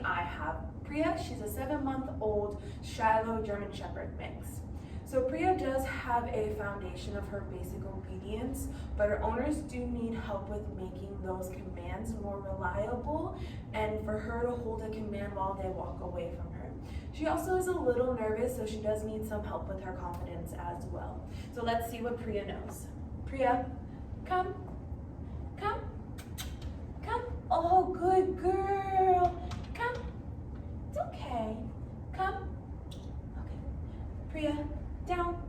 I have Priya. She's a 7-month-old Shiloh German Shepherd mix. So Priya does have a foundation of her basic obedience, but her owners do need help with making those commands more reliable and for her to hold a command while they walk away from her. She also is a little nervous, so she does need some help with her confidence as well. So let's see what Priya knows. Priya, come, come, come. Oh, good girl. Come. It's okay. Come. Okay. Priya, down.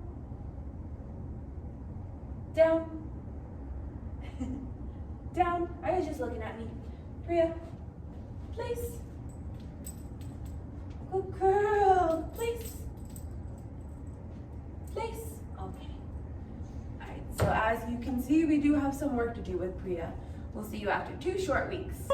Down. Down. I was just looking at me. Priya, place. Good girl. Place. Place. Okay. Alright, so as you can see, we do have some work to do with Priya. We'll see you after 2 short weeks.